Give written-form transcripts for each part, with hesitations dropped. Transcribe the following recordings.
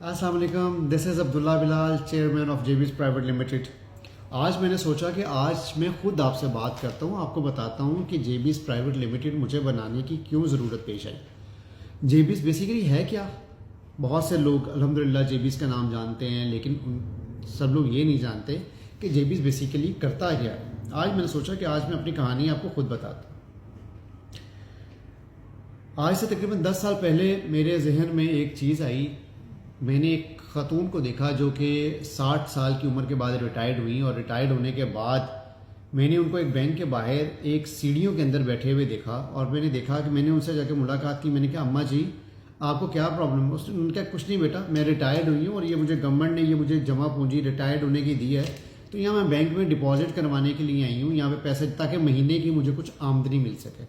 السلام علیکم. This is Abdullah Bilal, chairman of JB's private limited. آج میں نے سوچا کہ آج میں خود آپ سے بات کرتا ہوں, آپ کو بتاتا ہوں کہ JB's پرائیویٹ لمیٹڈ مجھے بنانے کی کیوں ضرورت پیش آئی. JB's بیسیکلی ہے کیا؟ بہت سے لوگ الحمدللہ JB's کا نام جانتے ہیں, لیکن سب لوگ یہ نہیں جانتے کہ JB's بیسیکلی کرتا کیا ہے. آج میں نے سوچا کہ آج میں اپنی کہانی آپ کو خود بتاتا ہوں. آج سے تقریباً 10 سال پہلے میرے ذہن میں ایک چیز آئی. میں نے ایک خاتون کو دیکھا جو کہ 60 سال کی عمر کے بعد ریٹائرڈ ہوئی, اور ریٹائرڈ ہونے کے بعد میں نے ان کو ایک بینک کے باہر ایک سیڑھیوں کے اندر بیٹھے ہوئے دیکھا, اور میں نے دیکھا کہ میں نے ان سے جا کے ملاقات کی. میں نے کہا اماں جی آپ کو کیا پرابلم ہے؟ انہوں نے کہا کچھ نہیں بیٹا, میں ریٹائرڈ ہوئی ہوں اور یہ مجھے گورنمنٹ نے یہ مجھے جمع پونجی ریٹائرڈ ہونے کی دی ہے, تو یہاں میں بینک میں ڈپازٹ کروانے کے لیے آئی ہوں یہاں پہ پیسے, تاکہ مہینے کی مجھے کچھ آمدنی مل سکے.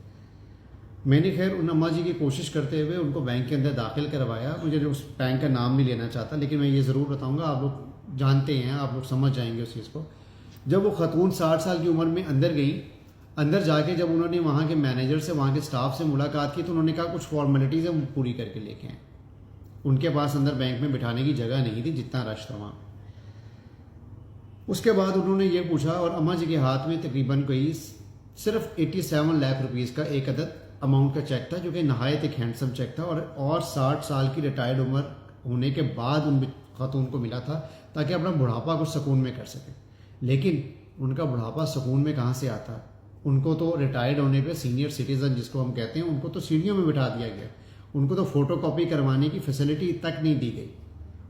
میں نے خیر ان اماں جی کی کوشش کرتے ہوئے ان کو بینک کے اندر داخل کروایا. مجھے اس بینک کا نام نہیں لینا چاہتا, لیکن میں یہ ضرور بتاؤں گا, آپ لوگ جانتے ہیں, آپ لوگ سمجھ جائیں گے اس چیز کو. جب وہ خاتون 60 سال کی عمر میں اندر گئی, اندر جا کے جب انہوں نے وہاں کے مینیجر سے, وہاں کے سٹاف سے ملاقات کی, تو انہوں نے کہا کچھ فارمیلٹیز ہیں وہ پوری کر کے لے کے آئیں. ان کے پاس اندر بینک میں بٹھانے کی جگہ نہیں تھی, جتنا رش تھا وہاں. اس کے بعد انہوں نے یہ پوچھا, اور اماں جی کے ہاتھ میں تقریباً کوئی صرف 87 لاکھ روپیز کا ایک عدد اماؤنٹ کا چیک تھا, جو کہ نہایت ایک ہینڈسم چیک تھا, اور 60 سال کی ریٹائرڈ عمر ہونے کے بعد ان خاتون کو ملا تھا, تاکہ اپنا بڑھاپا کچھ سکون میں کر سکے. لیکن ان کا بڑھاپا سکون میں کہاں سے آتا؟ ان کو تو ریٹائرڈ ہونے پہ سینئر سٹیزن جس کو ہم کہتے ہیں, ان کو تو سیڑھیوں میں بٹھا دیا گیا, ان کو تو فوٹو کاپی کروانے کی فیسلٹی تک نہیں دی گئی.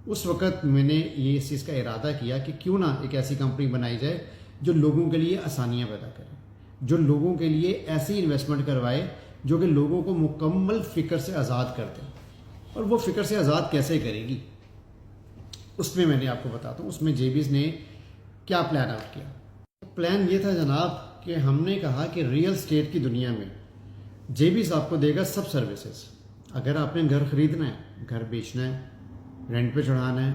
اس وقت میں نے یہ اس چیز کا ارادہ کیا کہ کیوں نہ ایک ایسی کمپنی بنائی جائے جو لوگوں کے لیے آسانیاں پیدا کرے, جو لوگوں کے لیے ایسی انویسٹمنٹ کروائے جو کہ لوگوں کو مکمل فکر سے آزاد کر دیں. اور وہ فکر سے آزاد کیسے کرے گی, اس میں نے آپ کو بتاتا ہوں اس میں JB's نے کیا پلان آؤٹ کیا. پلان یہ تھا جناب کہ ہم نے کہا کہ ریئل اسٹیٹ کی دنیا میں JB's آپ کو دے گا سب سروسز. اگر آپ نے گھر خریدنا ہے, گھر بیچنا ہے, رینٹ پہ چڑھانا ہے,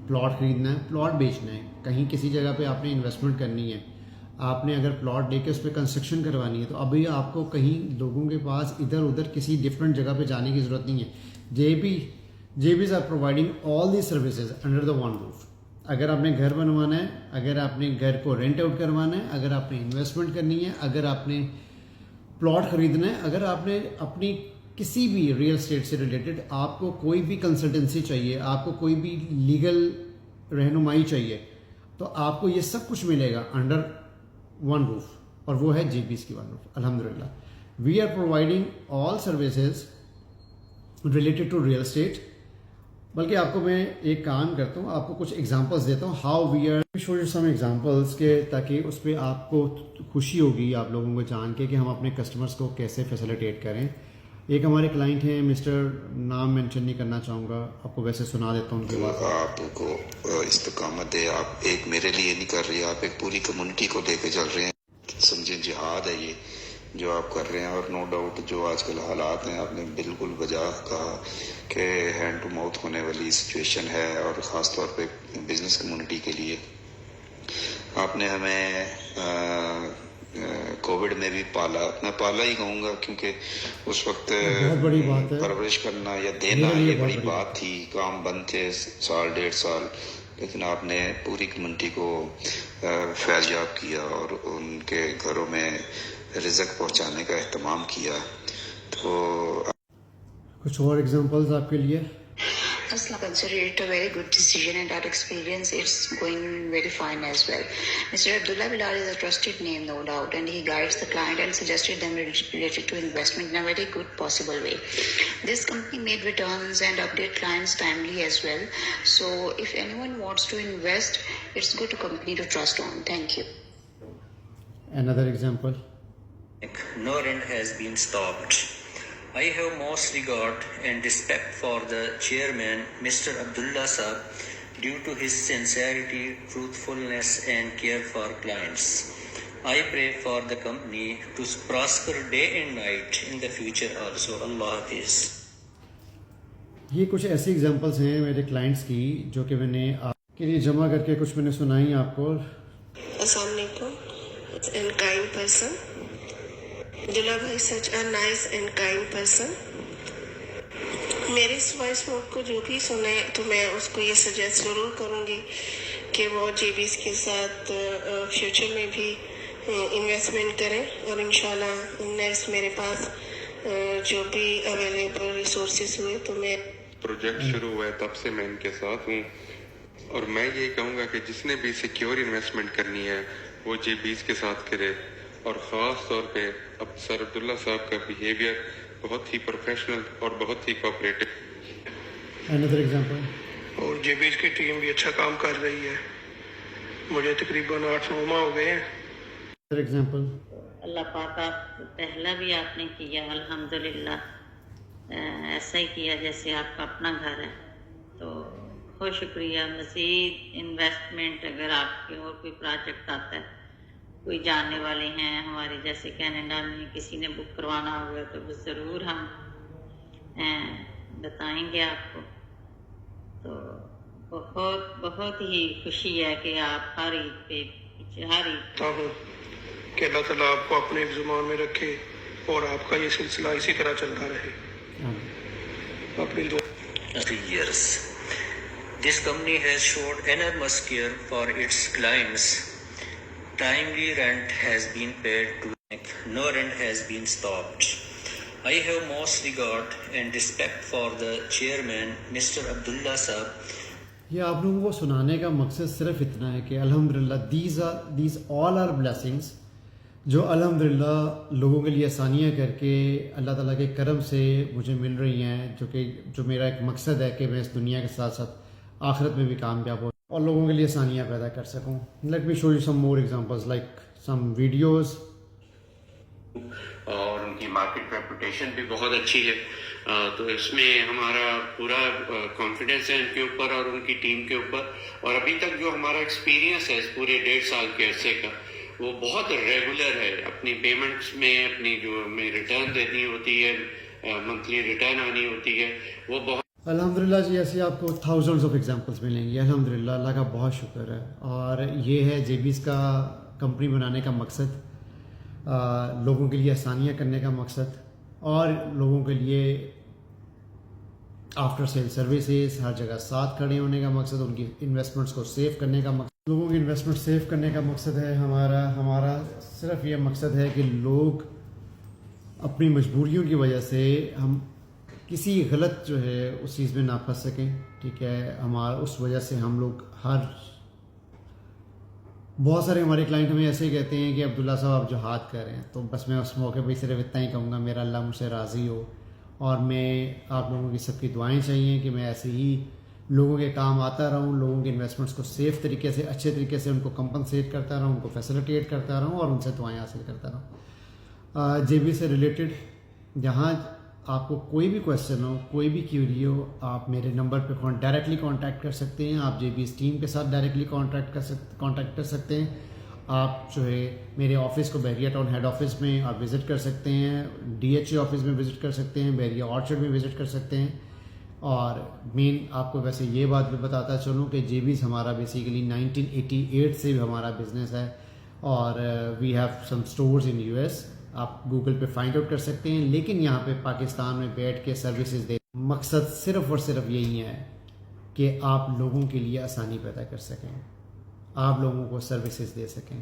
پلاٹ خریدنا ہے, پلاٹ بیچنا ہے, کہیں کسی جگہ پہ آپ نے انویسٹمنٹ کرنی ہے, آپ نے اگر پلاٹ لے کے اس پہ کنسٹرکشن کروانی ہے, تو ابھی آپ کو کہیں لوگوں کے پاس ادھر ادھر کسی ڈفرینٹ جگہ پہ جانے کی ضرورت نہیں ہے. JB's are providing all the services under the one roof. اگر آپ نے گھر بنوانا ہے, اگر آپ نے گھر کو رینٹ آؤٹ کروانا ہے, اگر آپ نے انویسٹمنٹ کرنی ہے, اگر آپ نے پلاٹ خریدنا ہے, اگر آپ نے اپنی کسی بھی ریئل اسٹیٹ سے ریلیٹڈ آپ کو کوئی بھی کنسلٹنسی چاہیے, آپ کو کوئی بھی لیگل رہنمائی چاہیے, تو آپ کو یہ سب کچھ ملے گا انڈر ون روف, اور وہ ہے JB's کی ون روف. الحمدللہ we are providing all services related to real estate. بلکہ آپ کو میں ایک کام کرتا ہوں, آپ کو کچھ ایگزامپلس دیتا ہوں, how we are show you some examples, کے تاکہ اس پہ آپ کو خوشی ہوگی آپ لوگوں کو جان کے کہ ہم اپنے کسٹمرس کو کیسے فیسیلیٹیٹ کریں. ایک ہمارے کلائنٹ ہیں مسٹر, نام مینشن نہیں کرنا چاہوں گا, آپ کو ویسے سنا دیتا ہوں ان کے بعد. آپ کو استقامت دے, آپ ایک میرے لیے نہیں کر رہے, آپ ایک پوری کمیونٹی کو لے کے چل رہے ہیں. سمجھیں جہاد ہے یہ جو آپ کر رہے ہیں, اور نو ڈاؤٹ جو آج کل حالات ہیں, آپ نے بالکل بجا کہا کہ ہینڈ ٹو ماؤتھ ہونے والی سچویشن ہے, اور خاص طور پہ بزنس کمیونٹی کے لیے. آپ نے ہمیں کووڈ میں بھی پالا, میں پالا ہی کہوں گا, کیونکہ اس وقت بہت بڑی بات ہے, پرورش کرنا یا دینا یہ بڑی بات تھی. کام بند تھے 1.5 سال, لیکن آپ نے پوری کمیونٹی کو فیضیاب کیا اور ان کے گھروں میں رزق پہنچانے کا اہتمام کیا. تو کچھ اور ایگزامپلز آپ کے لیے. I consider it a very good decision, and that experience it's going very fine as well. Mr. Abdullah Bilal is a trusted name, no doubt, and he guides the client and suggested them related to investment in a very good possible way. This company made returns and update clients timely as well. So if anyone wants to invest, it's good a company to trust on. Thank you. Another example. No rent has been stopped. I have most regard and respect for the chairman, Mr. Abdullah Sahab, due to his sincerity, truthfulness and care for clients. I pray for the company to prosper day and night in the future also. Allah Hafiz. یہ کچھ ایسی examples ہیں میرے clients کی جو کہ میں نے آپ کے لیے جمع کر کے کچھ میں نے سنائی آپ کو. السلام علیکم. It's a kind person. Abdullah bhai, such a nice and kind person. میرے اس وائس نوٹ کو جو بھی سنے تو میں اس کو یہ سجیسٹ ضرور کروں گی کہ وہ جے بیز کے ساتھ فیوچر میں بھی انویسٹمنٹ کریں، اور انشاءاللہ نیکسٹ میرے پاس جو بھی اویلیبل ریسورسز ہوئے تو میں پروجیکٹ شروع ہوا ہے تب سے میں ان کے ساتھ ہوں، اور میں یہ کہوں گا کہ جس نے بھی سیکیور انویسٹمنٹ کرنی ہے وہ جے بیز کے ساتھ کرے، اور خاص طور پہ اب سر عبداللہ صاحب کا بیہیویئر بہت ہی پروفیشنل اور بہت ہی کوآپریٹو. Another example. اور جے بیز کی ٹیم بھی اچھا کام کر رہی ہے، مجھے تقریباً 8-9 ماہ ہو گئے ہیں. Another example. اللہ پاک آپ پہلا بھی آپ نے کیا الحمدللہ ایسا ہی کیا جیسے آپ کا اپنا گھر ہے، تو بہت شکریہ. مزید انویسٹمنٹ اگر آپ کے اور کوئی پروجیکٹ آتا ہے، کوئی جاننے والے ہیں ہمارے جیسے کینیڈا میں کسی نے بک کروانا ہوگا تو وہ ضرور ہم بتائیں گے آپ کو. تو بہت بہت ہی خوشی ہے کہ آپ ہر عید پہ ہر عید ہوں کہ اللہ تعالیٰ آپ کو اپنے زمان میں رکھے اور آپ کا یہ سلسلہ اسی طرح چلتا رہے. اپنی دعا. years. This company has showed enormous care for its clients. Timely rent has been paid to, no rent has been stopped. I have most regard and respect for the chairman, Mr. Abdullah Sahab. یہ آپ لوگوں کو سنانے کا مقصد صرف اتنا ہے کہ الحمدللہ دیز آل آر بلیسنگس جو الحمدللہ لوگوں کے لیے آسانیاں کر کے اللہ تعالیٰ کے کرم سے مجھے مل رہی ہیں، جو میرا ایک مقصد ہے کہ میں اس دنیا کے ساتھ ساتھ آخرت میں بھی کامیاب ہوں اور لوگوں کے لیے آسانیاں پیدا کر سکوں. Let me show you some more examples like some videos. اور ان کی مارکیٹ ریپوٹیشن بھی بہت اچھی ہے، تو اس میں ہمارا پورا کانفیڈنس ہے ان کے اوپر اور ان کی ٹیم کے اوپر. اور ابھی تک جو ہمارا ایکسپیرینس ہے اس پورے 1.5 سال کے عرصے کا وہ بہت ریگولر ہے. اپنی پیمنٹس میں اپنی جو ہمیں ریٹرن دینی ہوتی ہے، منتھلی ریٹرن آنی ہوتی ہے، وہ بہت الحمدللہ جی. ایسے آپ کو تھاؤزنڈز آف ایگزامپلس ملیں گے. الحمدللہ اللہ کا بہت شکر ہے. اور یہ ہے جے بیز کا کمپنی بنانے کا مقصد، لوگوں کے لیے آسانیاں کرنے کا مقصد، اور لوگوں کے لیے آفٹر سیل سروسز ہر جگہ ساتھ کھڑے ہونے کا مقصد، ان کی انویسٹمنٹس کو سیو کرنے کا مقصد، لوگوں کی انویسٹمنٹ سیو کرنے کا مقصد ہے ہمارا صرف یہ مقصد ہے کہ لوگ اپنی مجبوریوں کی وجہ سے ہم کسی غلط جو ہے اس چیز میں نہ پھنس سکیں. ٹھیک ہے، اس وجہ سے ہم لوگ بہت سارے ہمارے کلائنٹ ہمیں ایسے ہی کہتے ہیں کہ عبداللہ صاحب آپ جو ہاتھ کر رہے ہیں، تو بس میں اس موقع پہ صرف اتنا ہی کہوں گا میرا اللہ مجھ سے راضی ہو، اور میں آپ لوگوں کی سب کی دعائیں چاہیے کہ میں ایسے ہی لوگوں کے کام آتا رہوں، لوگوں کے انویسٹمنٹس کو سیف طریقے سے اچھے طریقے سے ان کو کمپنسیٹ کرتا رہوں، ان کو فیسیلیٹیٹ کرتا رہوں اور ان سے دعائیں حاصل کرتا رہوں. جے بی سے ریلیٹڈ جہاں آپ کو کوئی بھی کویشچن ہو، کوئی بھی کیوری ہو، آپ میرے نمبر پہ ڈائریکٹلی کانٹیکٹ کر سکتے ہیں. آپ جے بی اس ٹیم کے ساتھ ڈائریکٹلی کانٹیکٹ کر سکتے ہیں. آپ جو ہے میرے آفس کو بحریہ ٹاؤن ہیڈ آفس میں آپ وزٹ کر سکتے ہیں، ڈی ایچ اے آفس میں وزٹ کر سکتے ہیں، بحریہ آرچرڈ میں وزٹ کر سکتے ہیں. اور مین آپ کو ویسے یہ بات بھی بتاتا چلوں کہ جے بیز ہمارا بیسیکلی 1988 سے بھی ہمارا بزنس ہے، اور we have some stores in U S. آپ گوگل پہ فائنڈ آؤٹ کر سکتے ہیں. لیکن یہاں پہ پاکستان میں بیٹھ کے سروسز دے، مقصد صرف اور صرف یہی ہے کہ آپ لوگوں کے لیے آسانی پیدا کر سکیں، آپ لوگوں کو سروسز دے سکیں،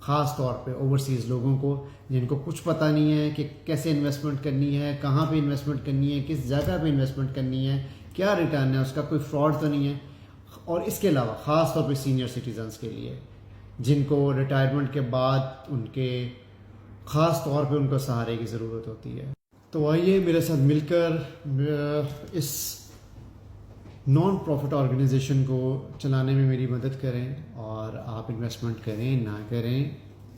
خاص طور پہ اوورسیز لوگوں کو جن کو کچھ پتہ نہیں ہے کہ کیسے انویسٹمنٹ کرنی ہے، کہاں پہ انویسٹمنٹ کرنی ہے، کس جگہ پہ انویسٹمنٹ کرنی ہے، کیا ریٹرن ہے اس کا، کوئی فراڈ تو نہیں ہے. اور اس کے علاوہ خاص طور پہ سینئر سٹیزنس کے لیے جن کو ریٹائرمنٹ کے بعد ان کے خاص طور پہ ان کو سہارے کی ضرورت ہوتی ہے. تو آئیے میرے ساتھ مل کر اس نان پروفٹ آرگنائزیشن کو چلانے میں میری مدد کریں، اور آپ انویسٹمنٹ کریں نہ کریں،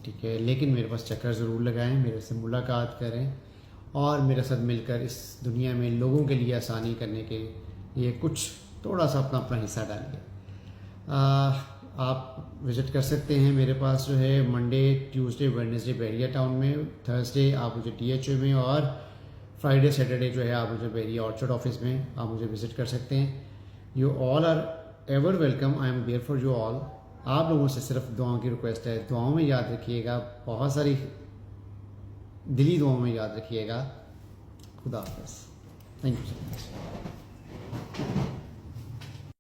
ٹھیک ہے، لیکن میرے پاس چکر ضرور لگائیں، میرے سے ملاقات کریں، اور میرے ساتھ مل کر اس دنیا میں لوگوں کے لیے آسانی کرنے کے لیے کچھ تھوڑا سا اپنا حصہ ڈالیں. آپ وزٹ کر سکتے ہیں میرے پاس جو ہے منڈے، ٹیوزڈے، ویڈنسڈے بحریہ ٹاؤن میں، تھرسڈے آپ مجھے ڈی ایچ اے میں، اور فرائیڈے سیٹرڈے جو ہے آپ مجھے بحریہ آرچرڈ آفس میں آپ مجھے وزٹ کر سکتے ہیں. You all are ever welcome, I am there for you all. آپ لوگوں سے صرف دعاؤں کی ریکویسٹ ہے، دعاؤں میں یاد رکھیے گا، بہت ساری دلی دعاؤں میں یاد رکھیے گا. خدا حافظ. Thank you so much.